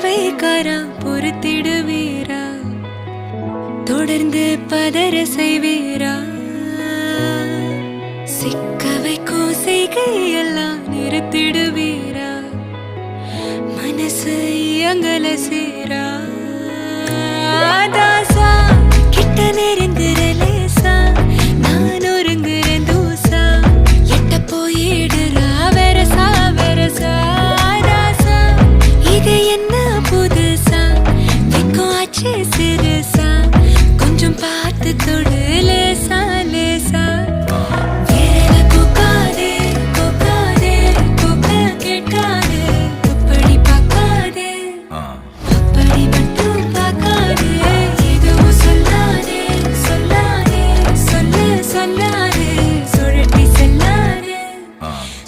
வைக்காரா பொறுத்திடுவீரா தொடர்ந்து பதற செய்வீரா சிக்க வைக்கும் செய்கையெல்லாம் நிறுத்திடுவீரா மனசு இயங்கல சேரா தாசா கிட்ட நெருங்குறலே